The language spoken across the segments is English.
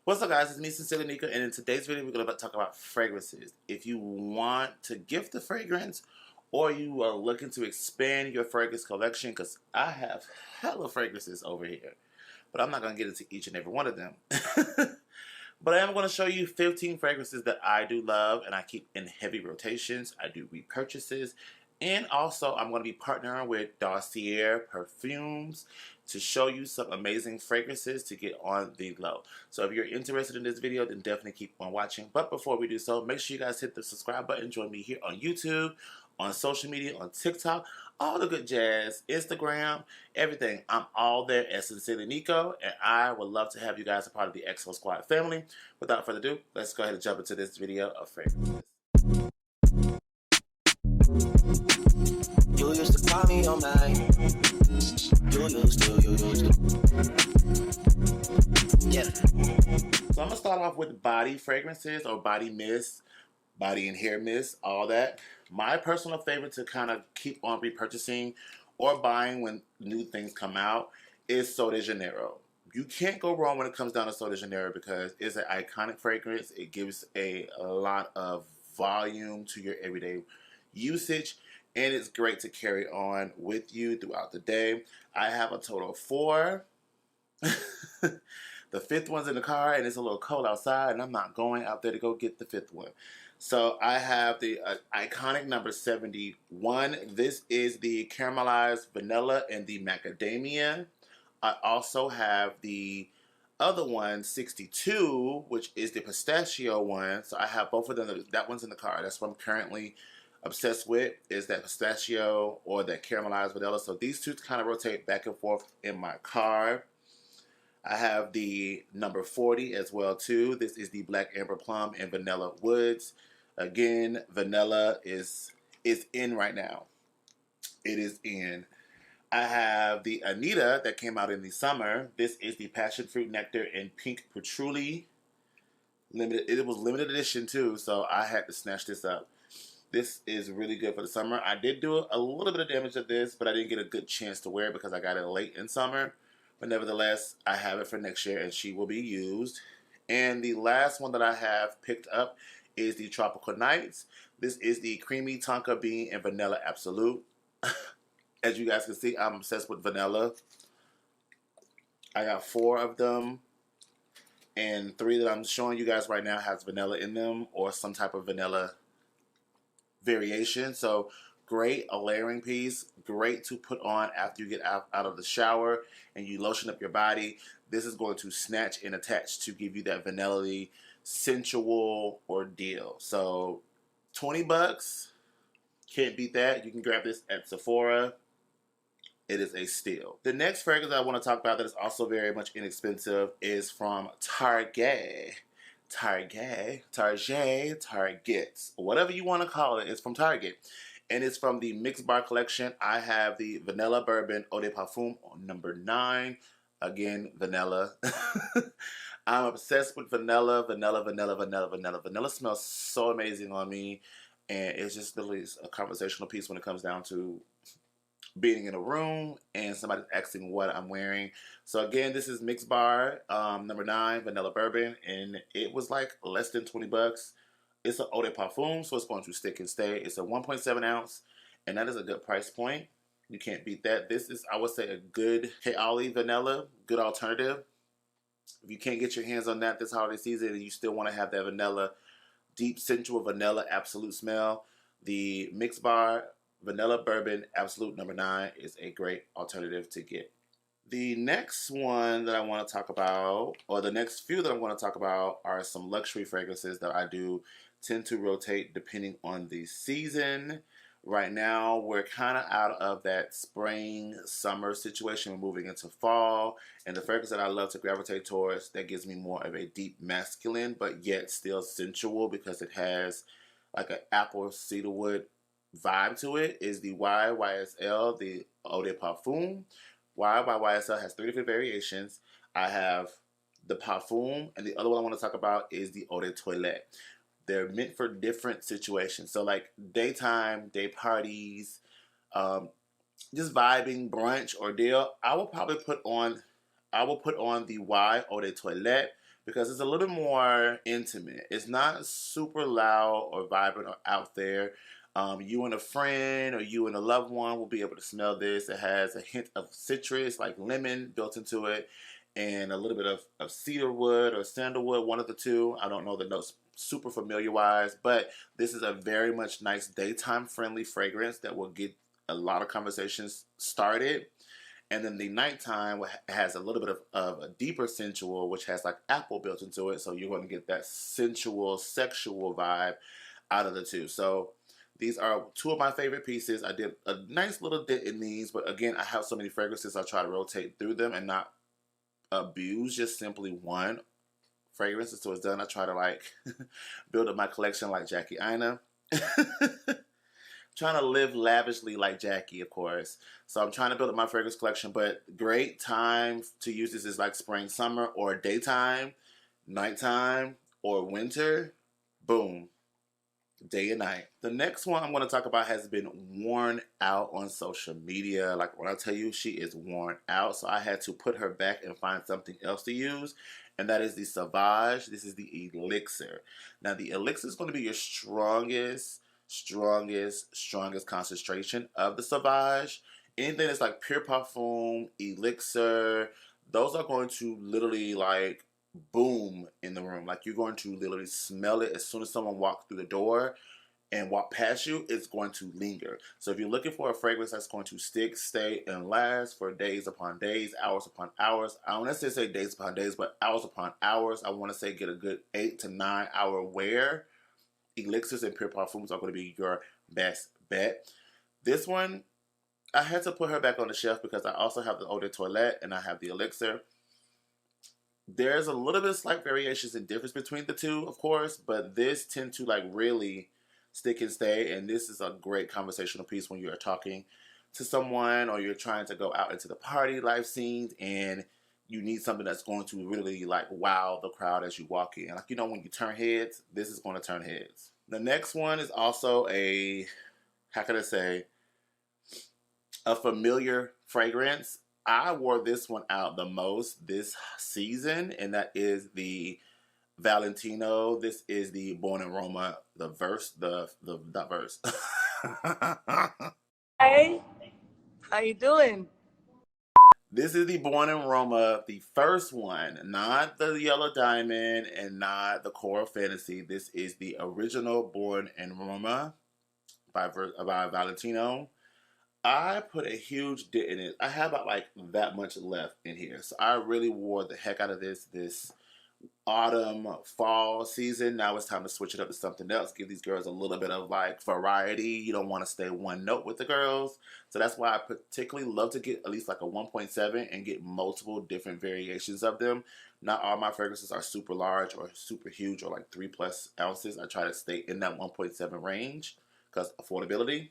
What's up, guys? It's me, Sincerely Niko, and in today's video, we're going to talk about fragrances. If you want to gift a fragrance, or you are looking to expand your fragrance collection, because I have hella fragrances over here, but I'm not going to get into each and every one of them. But I am going to show you 15 fragrances that I do love, and I keep in heavy rotations. I do repurchases. And also, I'm going to be partnering with Dossier Perfumes to show you some amazing fragrances to get on the low. So if you're interested in this video, then definitely keep on watching. But before we do so, make sure you guys hit the subscribe button. Join me here on YouTube, on social media, on TikTok, all the good jazz, Instagram, everything. I'm all there as Sincerely Niko, and I would love to have you guys a part of the Expo Squad family. Without further ado, let's go ahead and jump into this video of fragrances. You used to call me on mine. You used to. Yeah. So I'm gonna start off with body fragrances or body mist, body and hair mist, all that. My personal favorite to kind of keep on repurchasing or buying when new things come out is Sol de Janero. You can't go wrong when it comes down to Sol de Janero because it's an iconic fragrance. It gives a lot of volume to your everyday usage, and it's great to carry on with you throughout the day. I have a total of 4. The 5th one's in the car, and it's a little cold outside, and I'm not going out there to go get the 5th one. So I have the iconic number 71. This is the caramelized vanilla and the macadamia. I also have the other one, 62, which is the pistachio one. So I have both of them. That one's in the car. That's what I'm currently obsessed with, is that pistachio or that caramelized vanilla. So these two kind of rotate back and forth in my car. I have the number 40 as well too. This is the black amber plum and vanilla woods. Again, vanilla is in right now. It is in. I have the Anita that came out in the summer. This is the passion fruit nectar and pink patchouli. Limited. It was limited edition too, so I had to snatch this up. This is really good for the summer. I did do a little bit of damage to this, but I didn't get a good chance to wear it because I got it late in summer. But nevertheless, I have it for next year, and she will be used. And the last one that I have picked up is the Tropical Nights. This is the creamy tonka bean and vanilla absolute. As you guys can see, I'm obsessed with vanilla. I got 4 of them, and 3 that I'm showing you guys right now has vanilla in them or some type of vanilla variation. So great, a layering piece, great to put on after you get out of the shower and you lotion up your body. This is going to snatch and attach to give you that vanilla-y, sensual ordeal. So 20 bucks, can't beat that. You can grab this at Sephora. It is a steal. The next fragrance that I want to talk about that is also very much inexpensive is from Target. Target, whatever you want to call it, it's from Target. And it's from the Mixx bar collection. I have the Vanilla Bourbon Eau de Parfum on number 9. Again, vanilla. I'm obsessed with vanilla. Vanilla smells so amazing on me. And it's just literally a conversational piece when it comes down to being in a room and somebody's asking what I'm wearing. So again, this is Mixx bar number 9 vanilla bourbon, and it was like less than 20 bucks. It's an eau de parfum, so it's going to stick and stay. It's a 1.7 ounce, and that is a good price point. You can't beat that. This is, I would say, a good Kaoli vanilla, good alternative. If you can't get your hands on that this holiday season and you still want to have that vanilla, deep sensual vanilla absolute smell, the Mixx bar Vanilla Bourbon Absolute number 9 is a great alternative to get. The next one that I want to talk about, or the next few that I'm going to talk about, are some luxury fragrances that I do tend to rotate depending on the season. Right now, we're kind of out of that spring, summer situation. We're moving into fall, and the fragrance that I love to gravitate towards that gives me more of a deep masculine, but yet still sensual because it has like an apple cedarwood vibe to it is the YSL, the Eau de Parfum. YSL has 3 different variations. I have the Parfum, and the other one I want to talk about is the Eau de Toilette. They're meant for different situations. So like daytime, day parties, just vibing, brunch, or deal. I will put on the Y Eau de Toilette because it's a little more intimate. It's not super loud or vibrant or out there. You and a friend or you and a loved one will be able to smell this. It has a hint of citrus, like lemon, built into it, and a little bit of cedar wood or sandalwood, one of the two. I don't know the notes super familiar wise, but this is a very much nice daytime friendly fragrance that will get a lot of conversations started. And then the nighttime has a little bit of a deeper sensual, which has like apple built into it. So you're going to get that sensual, sexual vibe out of the two. So these are two of my favorite pieces. I did a nice little dent in these, but again, I have so many fragrances, I try to rotate through them and not abuse just simply one fragrance until it's done. I try to like build up my collection like Jackie Aina. Trying to live lavishly like Jackie, of course. So I'm trying to build up my fragrance collection, but great time to use this is like spring, summer, or daytime, nighttime, or winter. Boom. Day and night. The next one I'm going to talk about has been worn out on social media. Like when I tell you she is worn out, so I had to put her back and find something else to use, and that is the Sauvage. This is the Elixir. Now the Elixir is going to be your strongest concentration of the Sauvage. Anything that's like pure parfum, Elixir, those are going to literally like boom in the room. Like you're going to literally smell it as soon as someone walks through the door and walk past you, it's going to linger. So if you're looking for a fragrance that's going to stick, stay, and last for days upon days, hours upon hours, I don't necessarily say days upon days, but hours upon hours, I want to say get a good 8 to 9 hour wear, Elixirs and pure parfums are going to be your best bet. This one, I had to put her back on the shelf because I also have the Eau de Toilette and I have the Elixir. There's a little bit of slight variations and difference between the two, of course, but this tend to like really stick and stay, and this is a great conversational piece when you're talking to someone or you're trying to go out into the party life scenes and you need something that's going to really like wow the crowd as you walk in. Like, you know, when you turn heads, this is going to turn heads. The next one is also a, how can I say, a familiar fragrance. I wore this one out the most this season, and that is the Valentino. This is the Born in Roma, the verse, not verse. Hey, how you doing? This is the Born in Roma, the first one, not the Yellow Diamond and not the Coral Fantasy. This is the original Born in Roma by Valentino. I put a huge dent in it. I have about like that much left in here. So I really wore the heck out of this autumn, fall season. Now it's time to switch it up to something else. Give these girls a little bit of like variety. You don't want to stay one note with the girls. So that's why I particularly love to get at least like a 1.7 and get multiple different variations of them. Not all my fragrances are super large or super huge or like 3+ ounces. I try to stay in that 1.7 range because affordability,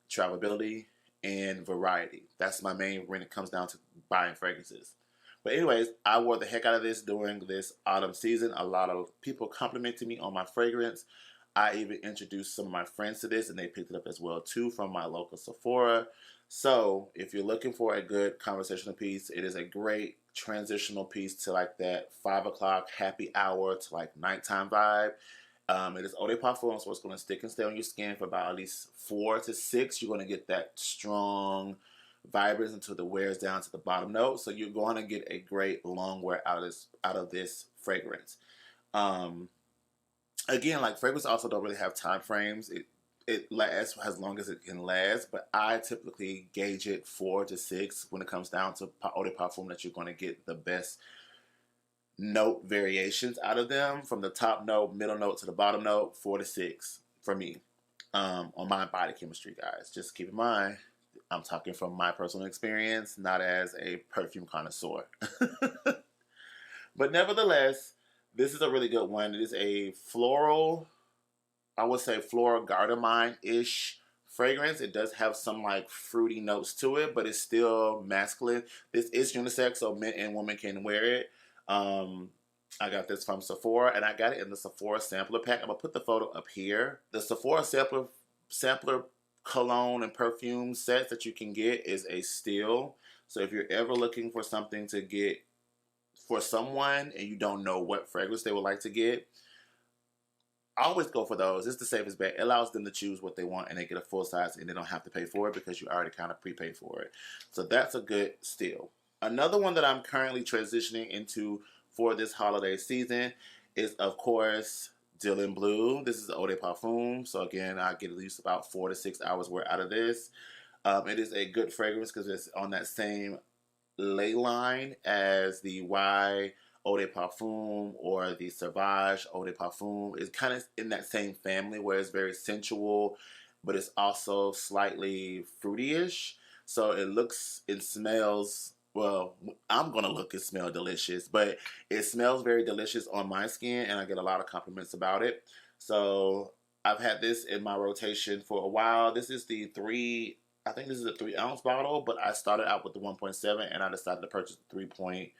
travelability, and variety. That's my main when it comes down to buying fragrances. But anyways, I wore the heck out of this during this autumn season. A lot of people complimented me on my fragrance. I even introduced some of my friends to this and they picked it up as well too from my local Sephora. So if you're looking for a good conversational piece, it is a great transitional piece to like that 5 o'clock happy hour to like nighttime vibe. It is Eau de Parfum, so it's going to stick and stay on your skin for about at least 4 to 6. You're going to get that strong vibrance until the wears down to the bottom note. So you're going to get a great long wear out of this fragrance. Again, like fragrance also don't really have time frames. It lasts as long as it can last, but I typically gauge it 4 to 6 when it comes down to Eau de Parfum that you're going to get the best note variations out of them, from the top note, middle note to the bottom note. 4 to 6 for me on my body chemistry, guys. Just keep in mind, I'm talking from my personal experience, not as a perfume connoisseur. But nevertheless, this is a really good one. It is a floral, I would say floral gardamine-ish fragrance. It does have some like fruity notes to it, but it's still masculine. This is unisex, so men and women can wear it. I got this from Sephora, and I got it in the Sephora sampler pack. I'm going to put the photo up here. The Sephora sampler cologne and perfume sets that you can get is a steal. So if you're ever looking for something to get for someone and you don't know what fragrance they would like to get, I always go for those. It's the safest bet. It allows them to choose what they want and they get a full size and they don't have to pay for it because you already kind of prepaid for it. So that's a good steal. Another one that I'm currently transitioning into for this holiday season is, of course, Dylan Blue. This is Eau de Parfum. So again, I get at least about 4 to 6 hours wear out of this. It is a good fragrance because it's on that same ley line as the Y Eau de Parfum or the Sauvage Eau de Parfum. It's kind of in that same family where it's very sensual, but it's also slightly fruity-ish. So it looks and smells, well, I'm going to look and smell delicious, but it smells very delicious on my skin, and I get a lot of compliments about it. So I've had this in my rotation for a while. This is the 3, I think this is a 3-ounce bottle, but I started out with the 1.7, and I decided to purchase the 3.04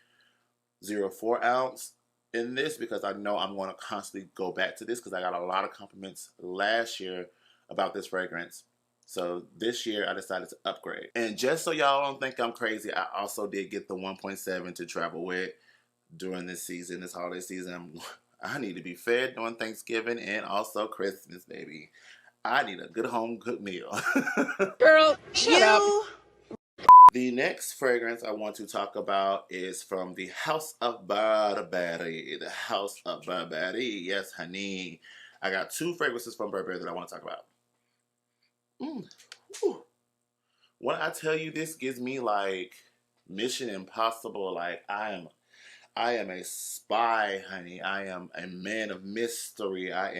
ounce in this because I know I'm going to constantly go back to this because I got a lot of compliments last year about this fragrance. So this year I decided to upgrade. And just so y'all don't think I'm crazy, I also did get the 1.7 to travel with during this season, this holiday season. I need to be fed during Thanksgiving and also Christmas, baby. I need a good home cooked meal. Girl, shut up. The next fragrance I want to talk about is from the House of Burberry. The House of Burberry. Yes, honey. I got 2 fragrances from Burberry that I want to talk about. When I tell you this gives me like Mission Impossible, like I am a spy, honey. I am a man of mystery. I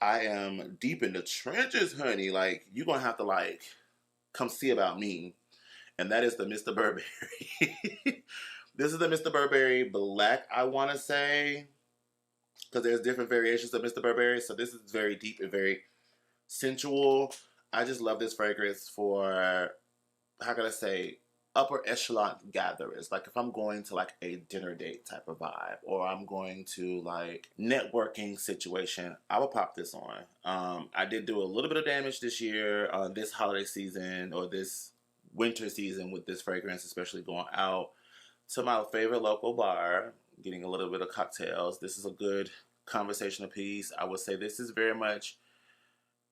am deep in the trenches, honey. Like you're gonna have to like come see about me. And that is the Mr. Burberry. This is the Mr. Burberry Black, I want to say, because there's different variations of Mr. Burberry. So this is very deep and very sensual. I just love this fragrance for, how can I say, upper echelon gatherers. Like if I'm going to like a dinner date type of vibe, or I'm going to like networking situation, I will pop this on. I did do a little bit of damage this year on this holiday season or this winter season with this fragrance, especially going out to my favorite local bar, getting a little bit of cocktails. This is a good conversational piece. I would say this is very much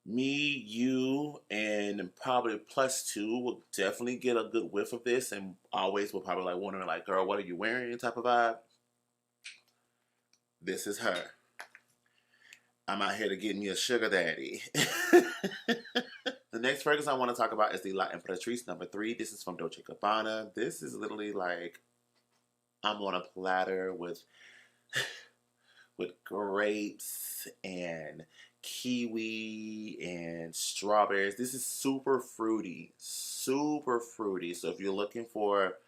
me, you, and probably +2 will definitely get a good whiff of this, and always will probably like wondering like, girl, what are you wearing type of vibe. This is her. I'm out here to get me a sugar daddy. The next fragrance I want to talk about is the La Imperatrice number 3. This is from Dolce & Gabbana. This is literally like I'm on a platter with grapes and kiwi and strawberries. This is super fruity. Super fruity. So if you're looking for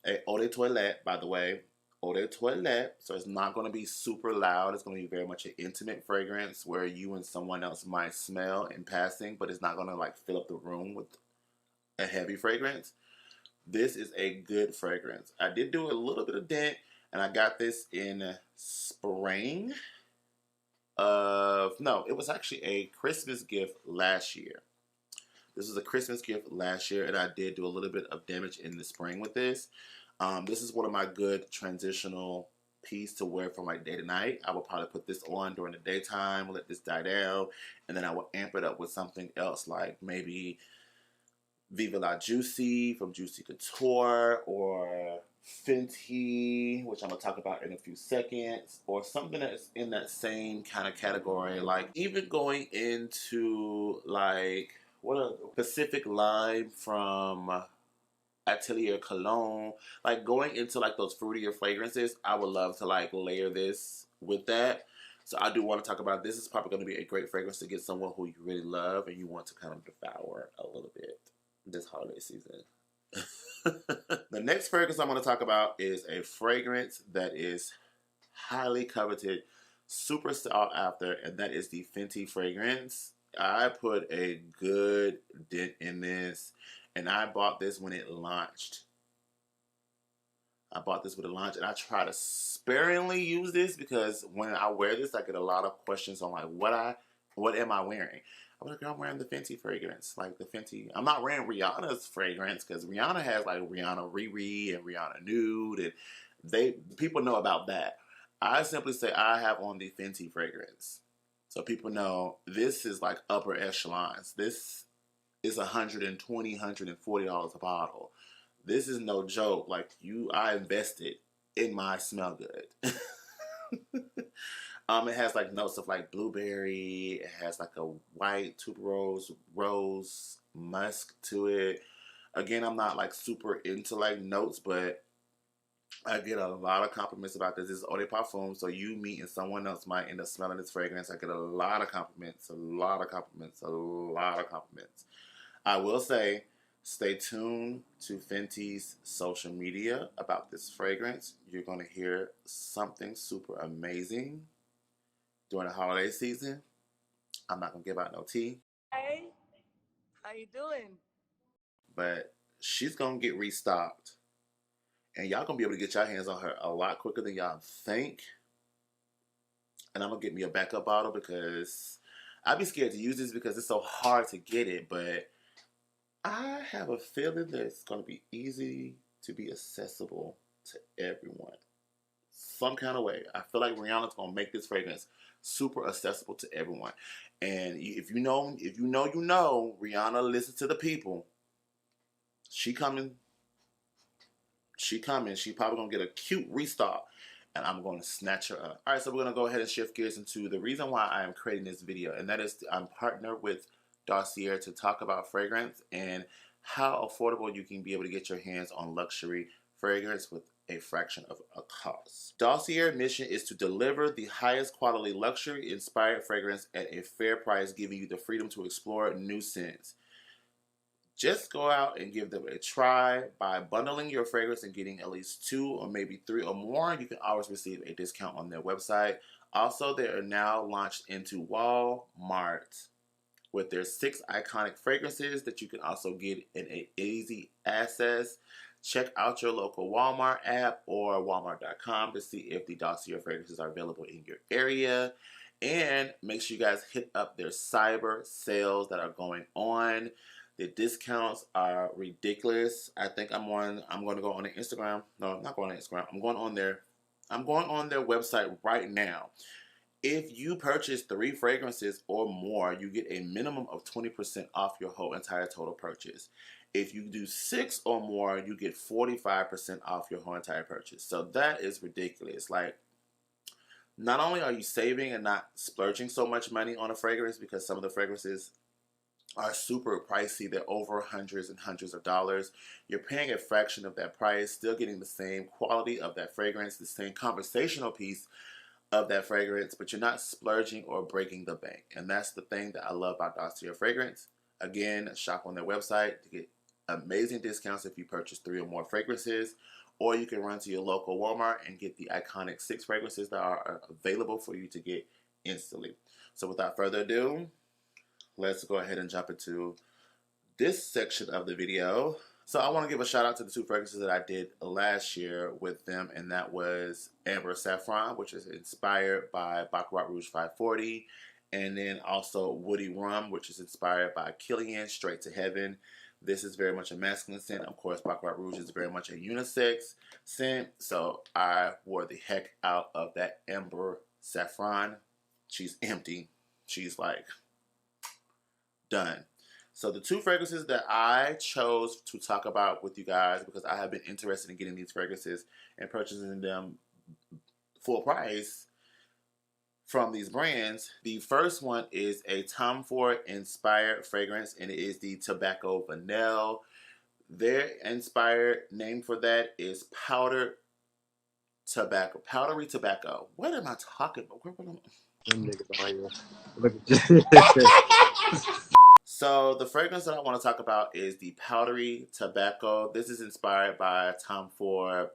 a eau de toilette, by the way, eau de toilette, so it's not going to be super loud. It's going to be very much an intimate fragrance where you and someone else might smell in passing, but it's not going to like fill up the room with a heavy fragrance. This is a good fragrance. I did do a little bit of dent, and I got this in spring of, no, it was actually a Christmas gift last year. This was a Christmas gift last year, and I did do a little bit of damage in the spring with this. This is one of my good transitional piece to wear from like day to night. I will probably put this on during the daytime, let this die down, and then I will amp it up with something else like maybe Viva La Juicy from Juicy Couture, or Fenty, which I'm going to talk about in a few seconds, or something that's in that same kind of category. Like even going into like, what a Pacific Lime from Atelier Cologne, like going into like those fruitier fragrances. I would love to like layer this with that. So I do want to talk about this. Is probably going to be a great fragrance to get someone who you really love and you want to kind of devour a little bit this holiday season. The next fragrance I'm going to talk about is a fragrance that is highly coveted, super sought after, and that is the Fenty fragrance. I put a good dent in this, and I bought this when it launched. I bought this when it launched, and I try to sparingly use this because when I wear this, I get a lot of questions on like what am I wearing? I'm like, I'm wearing the Fenty fragrance, like the Fenty. I'm not wearing Rihanna's fragrance because Rihanna has like Rihanna Riri and Rihanna Nude, and People know about that. I simply say I have on the Fenty fragrance. So people know this is like upper echelons. This is $120, $140 a bottle. This is no joke. Like I invested in my smell good. It has like notes of like blueberry. It has like a white tuberose, rose, musk to it. Again, I'm not like super into like notes, but I get a lot of compliments about this. This is Eau de Parfum, so you, me, and someone else might end up smelling this fragrance. I get a lot of compliments, a lot of compliments, a lot of compliments. I will say, stay tuned to Fenty's social media about this fragrance. You're going to hear something super amazing during the holiday season. I'm not going to give out no tea. Hey, how you doing? But she's going to get restocked. And y'all going to be able to get your hands on her a lot quicker than y'all think. And I'm going to get me a backup bottle because I'd be scared to use this because it's so hard to get it. But I have a feeling that it's going to be easy to be accessible to everyone. Some kind of way. I feel like Rihanna's going to make this fragrance super accessible to everyone. And if you know, Rihanna listens to the people. She coming. She probably going to get a cute restock. And I'm going to snatch her up. All right, so we're going to go ahead and shift gears into the reason why I am creating this video. And that is I'm partnered with Dossier to talk about fragrance and how affordable you can be able to get your hands on luxury fragrance with a fraction of a cost. Dossier's mission is to deliver the highest quality luxury inspired fragrance at a fair price, giving you the freedom to explore new scents. Just go out and give them a try. By bundling your fragrance and getting at least 2 or maybe 3 or more, you can always receive a discount on their website. Also, they are now launched into Walmart with their 6 iconic fragrances that you can also get in an easy access. Check out your local Walmart app or Walmart.com to see if the Dossier fragrances are available in your area. And make sure you guys hit up their cyber sales that are going on. The discounts are ridiculous. I think I'm going to go on their Instagram. No, I'm not going on Instagram. I'm going on their website right now. If you purchase 3 fragrances or more, you get a minimum of 20% off your whole entire total purchase. If you do 6 or more, you get 45% off your whole entire purchase. So that is ridiculous. Like, not only are you saving and not splurging so much money on a fragrance, because some of the fragrances are super pricey. They're over hundreds and hundreds of dollars. You're paying a fraction of that price, still getting the same quality of that fragrance, the same conversational piece of that fragrance, but you're not splurging or breaking the bank. And that's the thing that I love about Dossier fragrance. Again, shop on their website to get amazing discounts if you purchase 3 or more fragrances, or you can run to your local Walmart and get the iconic 6 fragrances that are available for you to get instantly. So without further ado, let's go ahead and jump into this section of the video. So I want to give a shout out to the 2 fragrances that I did last year with them, and that was Amber Saffron, which is inspired by Baccarat Rouge 540, and then also Woody Rum, which is inspired by Killian Straight to Heaven. This is very much a masculine scent. Of course, Baccarat Rouge is very much a unisex scent, so I wore the heck out of that Amber Saffron. She's empty. She's like done. So the 2 fragrances that I chose to talk about with you guys, because I have been interested in getting these fragrances and purchasing them full price from these brands. The first one is a Tom Ford inspired fragrance, and it is the Tobacco Vanilla. Their inspired name for that is powdery tobacco. What am I talking about? So the fragrance that I want to talk about is the Powdery Tobacco. This is inspired by Tom Ford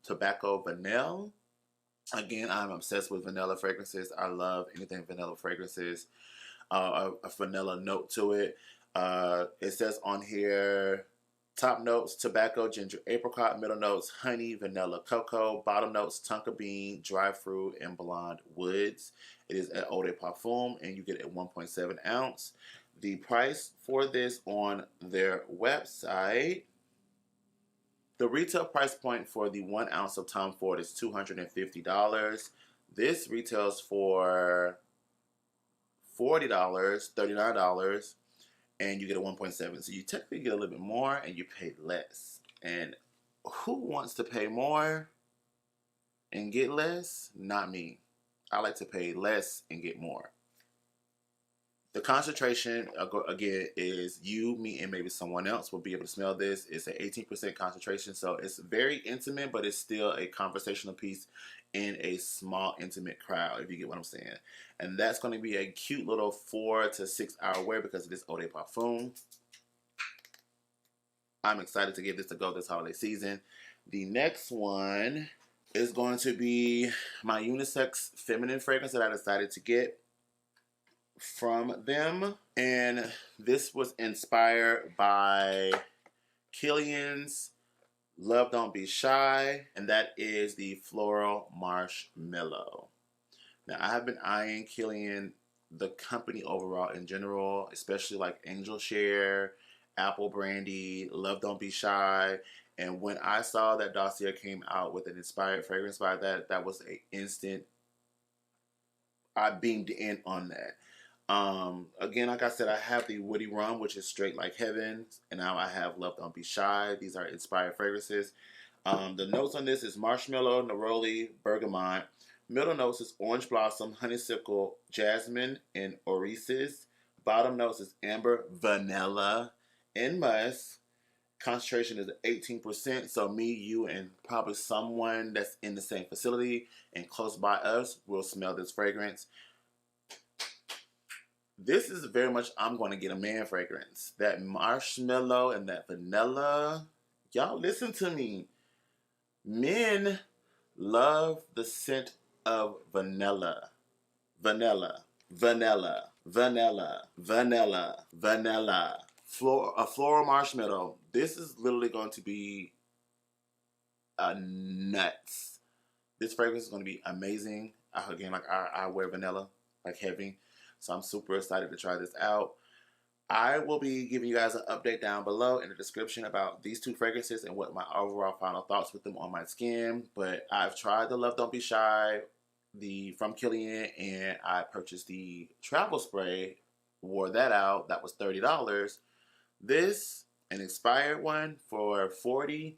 Tobacco Vanilla. Again, I'm obsessed with vanilla fragrances. I love anything vanilla fragrances. A vanilla note to it. It says on here, top notes, tobacco, ginger, apricot. Middle notes, honey, vanilla, cocoa. Bottom notes, tonka bean, dry fruit, and blonde woods. It is at Eau de Parfum, and you get it at 1.7 ounce. The price for this on their website The retail price point for the 1 ounce of Tom Ford is $250. This retails for $40, $39, and you get a 1.7. So you technically get a little bit more and you pay less. And who wants to pay more and get less? Not me. I like to pay less and get more. The concentration, again, is you, me, and maybe someone else will be able to smell this. It's an 18% concentration, so it's very intimate, but it's still a conversational piece in a small, intimate crowd, if you get what I'm saying. And that's going to be a cute little 4 to 6 hour wear because of this Eau de Parfum. I'm excited to give this a go this holiday season. The next one is going to be my unisex feminine fragrance that I decided to get from them, and this was inspired by Kilian's Love Don't Be Shy, and that is the Floral Marshmallow. Now, I have been eyeing Kilian, the company overall in general, especially like Angel Share, Apple Brandy, Love Don't Be Shy, and when I saw that Dossier came out with an inspired fragrance by that was an instant, I beamed in on that. Again, like I said, I have the Woody Rum, which is straight like heaven, and now I have Love Don't Be Shy. These are inspired fragrances. The notes on this is marshmallow, neroli, bergamot. Middle notes is orange blossom, honeysuckle, jasmine, and orisis. Bottom notes is amber, vanilla, and musk. Concentration is 18%, so me, you, and probably someone that's in the same facility and close by us will smell this fragrance. This is very much, I'm going to get a man fragrance. That marshmallow and that vanilla. Y'all listen to me. Men love the scent of vanilla. Vanilla. Vanilla. Vanilla. Vanilla. Vanilla. A floral marshmallow. This is literally going to be nuts. This fragrance is going to be amazing. Again, like I wear vanilla like heavy. So I'm super excited to try this out. I will be giving you guys an update down below in the description about these two fragrances and what my overall final thoughts with them on my skin. But I've tried the Love Don't Be Shy from Kilian, and I purchased the travel spray, wore that out. That was $30. This, an expired one for $40.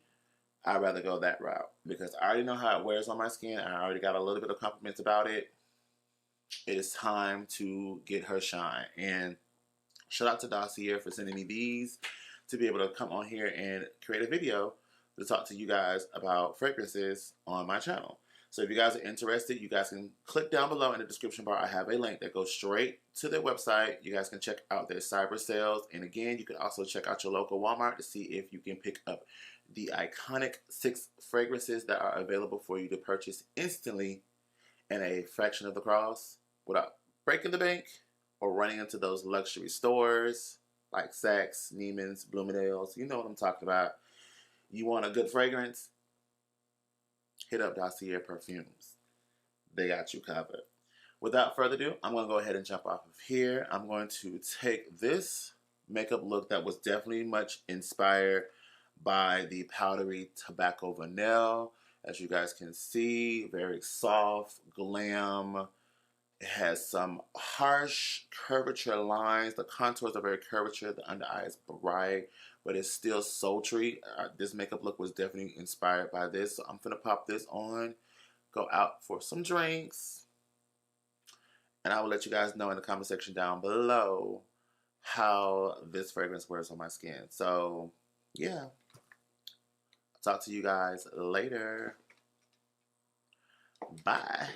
I'd rather go that route because I already know how it wears on my skin. I already got a little bit of compliments about it. It is time to get her shine. And shout out to Dossier for sending me these to be able to come on here and create a video to talk to you guys about fragrances on my channel. So if you guys are interested, you guys can click down below in the description bar. I have a link that goes straight to their website. You guys can check out their cyber sales. And again, you can also check out your local Walmart to see if you can pick up the iconic 6 fragrances that are available for you to purchase instantly in a fraction of the cost without breaking the bank or running into those luxury stores like Saks, Neiman's, Bloomingdale's. You know what I'm talking about. You want a good fragrance? Hit up Dossier Perfumes. They got you covered. Without further ado, I'm going to go ahead and jump off of here. I'm going to take this makeup look that was definitely much inspired by the powdery tobacco vanilla. As you guys can see, very soft, glam. It has some harsh curvature lines. The contours are very curvature. The under eye is bright, but it's still sultry. This makeup look was definitely inspired by this. So I'm going to pop this on, go out for some drinks, and I will let you guys know in the comment section down below how this fragrance wears on my skin. So, yeah. Talk to you guys later. Bye.